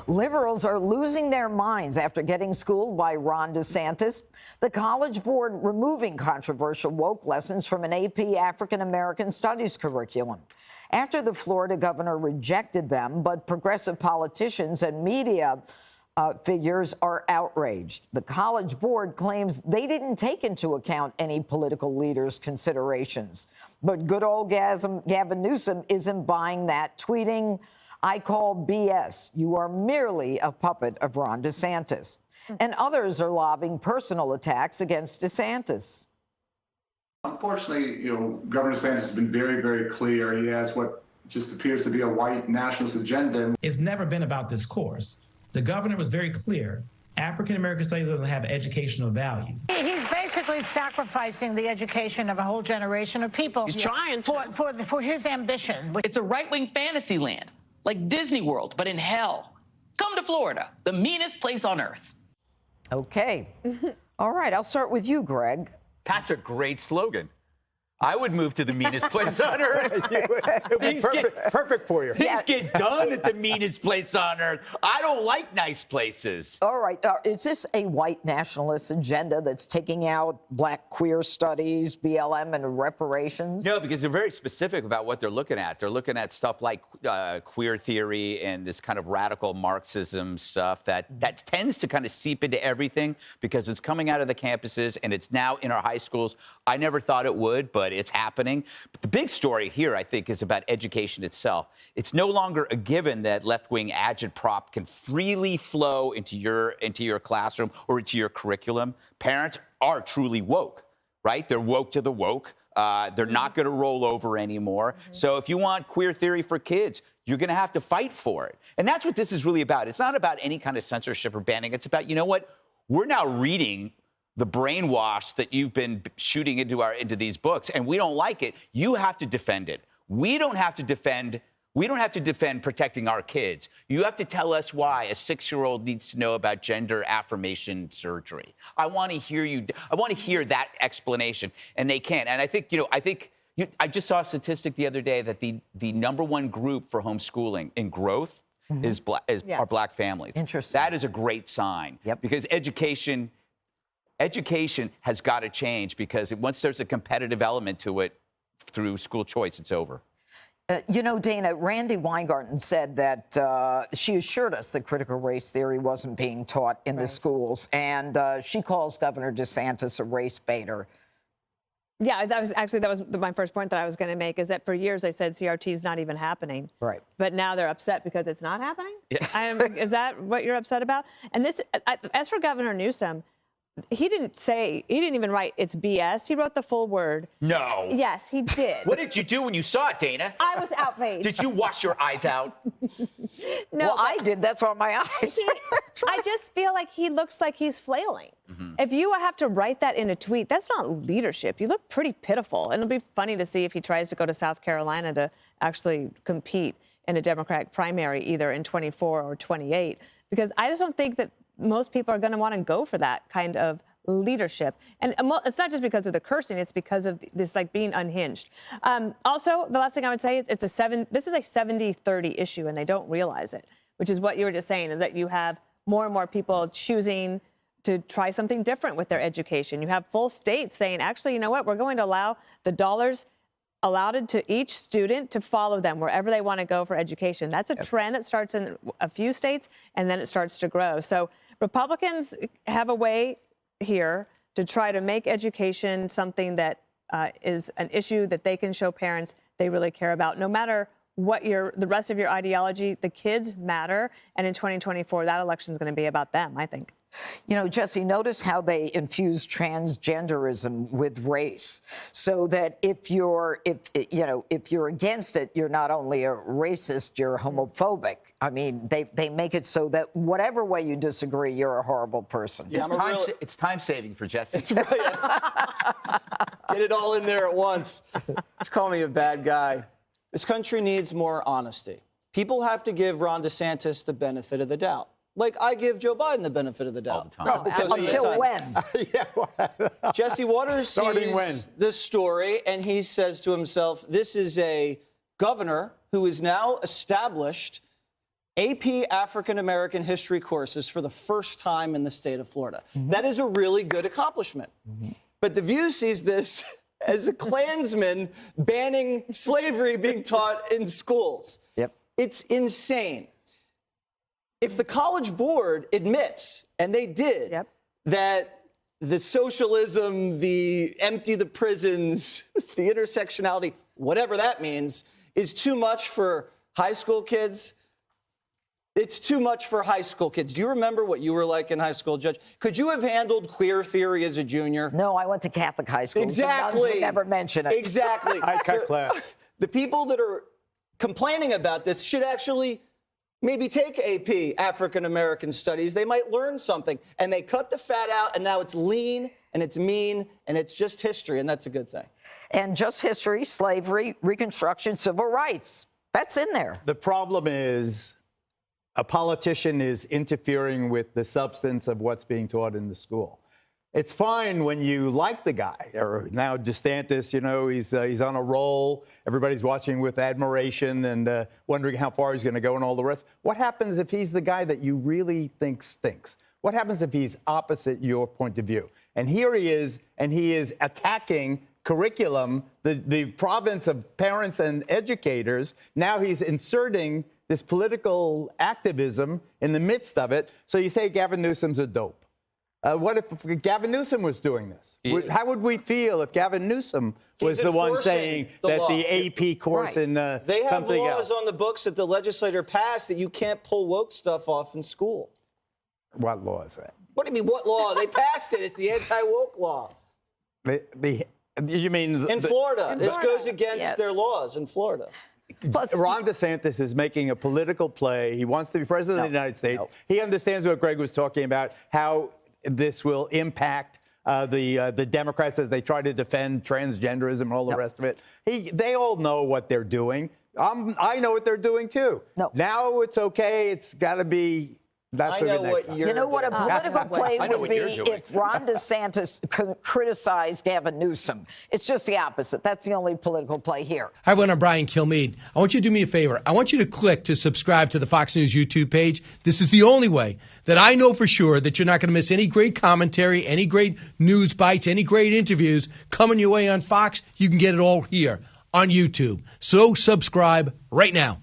Liberals are losing their minds after getting schooled by Ron DeSantis. The College Board removing controversial woke lessons from an AP African American Studies curriculum. After the Florida governor rejected them, but progressive politicians and media figures are outraged. The College Board claims they didn't take into account any political leaders' considerations. But good old Gavin Newsom isn't buying that, tweeting, "I call BS. You are merely a puppet of Ron DeSantis." And others are lobbing personal attacks against DeSantis. Unfortunately, Governor DeSantis has been very, very clear. He has what just appears to be a white nationalist agenda. It's never been about this course. The governor was very clear. African American studies doesn't have educational value. He's basically sacrificing the education of a whole generation of people. He's trying for his ambition. It's a right-wing fantasy land, like Disney World, but in hell. Come to Florida, the meanest place on earth. Okay. All right, I'll start with you, Greg. That's a great slogan. I would move to the meanest place on earth. Perfect for you. Things get done at the meanest place on earth. I don't like nice places. All right. Is this a white nationalist agenda that's taking out black queer studies, BLM, and reparations? No, because they're very specific about what they're looking at. They're looking at stuff like queer theory and this kind of radical Marxism stuff that tends to kind of seep into everything because it's coming out of the campuses and it's now in our high schools. I never thought it would, but it's happening. But the big story here, I think, is about education itself. It's no longer a given that left-wing agitprop can freely flow into your classroom or into your curriculum. Parents are truly woke, right? They're woke to the woke. They're not going to roll over anymore. So if you want queer theory for kids, you're going to have to fight for it. And that's what this is really about. It's not about any kind of censorship or banning. It's about, you know what? We're now reading the brainwash that you've been shooting into these books, and we don't like it. You have to defend it. We don't have to defend protecting our kids. You have to tell us why a 6-year-old needs to know about gender affirmation surgery. I want to hear you. I want to hear that explanation, and they can't. And I think, I just saw a statistic the other day that the number one group for homeschooling in growth are black families. Interesting. That is a great sign. Yep. Because education has got to change, because once there's a competitive element to it through school choice, it's over. Dana, Randi Weingarten said that she assured us that critical race theory wasn't being taught in the schools, and she calls Governor DeSantis a race baiter. Yeah, that was my first point that I was going to make, is that for years I said CRT is not even happening. Right. But now they're upset because it's not happening? Yeah. Is that what you're upset about? And this, as for Governor Newsom, he didn't even write it's BS. He wrote the full word. No. Yes, he did. What did you do when you saw it, Dana? I was outraged. Did you wash your eyes out? No. Well, I did. That's why my eyes. I just feel like he looks like he's flailing. Mm-hmm. If you have to write that in a tweet, that's not leadership. You look pretty pitiful. And it'll be funny to see if he tries to go to South Carolina to actually compete in a Democratic primary, either in 24 or 28, because I just don't think that most people are going to want to go for that kind of leadership. And it's not just because of the cursing, it's because of this being unhinged. Also, the last thing I would say is this is a 70-30 issue, and they don't realize it, which is what you were just saying, is that you have more and more people choosing to try something different with their education. You have full states saying, actually, you know what, we're going to allow the dollars allotted to each student to follow them wherever they want to go for education. That's a trend that starts in a few states, and then it starts to grow. So Republicans have a way here to try to make education something that is an issue that they can show parents they really care about. No matter what the rest of your ideology, the kids matter. And in 2024, that election is going to be about them, I think. Jesse, notice how they infuse transgenderism with race, so that if you're against it, you're not only a racist, you're homophobic. I mean, they make it so that whatever way you disagree, you're a horrible person. Yeah, it's time saving for Jesse. It's right. Get it all in there at once. Just call me a bad guy. This country needs more honesty. People have to give Ron DeSantis the benefit of the doubt. Like I give Joe Biden the benefit of the doubt. All the time. Until when? Jesse Waters sees this story, and he says to himself, this is a governor who is now established AP African American history courses for the first time in the state of Florida. That is a really good accomplishment. But The View sees this as a Klansman banning slavery being taught in schools. Yep. It's insane. If the College Board admits, and they did, that the socialism, the empty the prisons, the intersectionality, whatever that means, is too much for high school kids, it's too much for high school kids. Do you remember what you were like in high school, Judge? Could you have handled queer theory as a junior? No, I went to Catholic high school. Exactly. So nuns would never mention it. Exactly. I cut class. The people that are complaining about this should actually maybe take AP African American Studies. They might learn something. And they cut the fat out, and now it's lean, and it's mean, and it's just history, and that's a good thing. And just history, slavery, Reconstruction, civil rights. That's in there. The problem is a politician is interfering with the substance of what's being taught in the school. It's fine when you like the guy. Or now DeSantis, you know, he's on a roll. Everybody's watching with admiration and wondering how far he's going to go and all the rest. What happens if he's the guy that you really think stinks? What happens if he's opposite your point of view? And here he is, and he is attacking curriculum, the province of parents and educators. Now he's inserting this political activism in the midst of it. So you say Gavin Newsom's a dope. What if Gavin Newsom was doing this? How would we feel if Gavin Newsom was the one saying that the AP course in something else? They have laws on the books that the legislature passed that you can't pull woke stuff off in school. What law is that? What do you mean, what law? They passed it. It's the anti-woke law. You mean in Florida? This goes against their laws in Florida. Plus, Ron DeSantis is making a political play. He wants to be president of the United States. He understands what Greg was talking about, how this will impact the Democrats as they try to defend transgenderism and all the rest of it. They all know what they're doing. I know what they're doing, too. Now it's okay. It's got to be... That's I know what you know what a political play would be if Ron DeSantis criticized Gavin Newsom. It's just the opposite. That's the only political play here. Hi, everyone. I'm Brian Kilmeade. I want you to do me a favor. I want you to click to subscribe to the Fox News YouTube page. This is the only way that I know for sure that you're not going to miss any great commentary, any great news bites, any great interviews coming your way on Fox. You can get it all here on YouTube. So subscribe right now.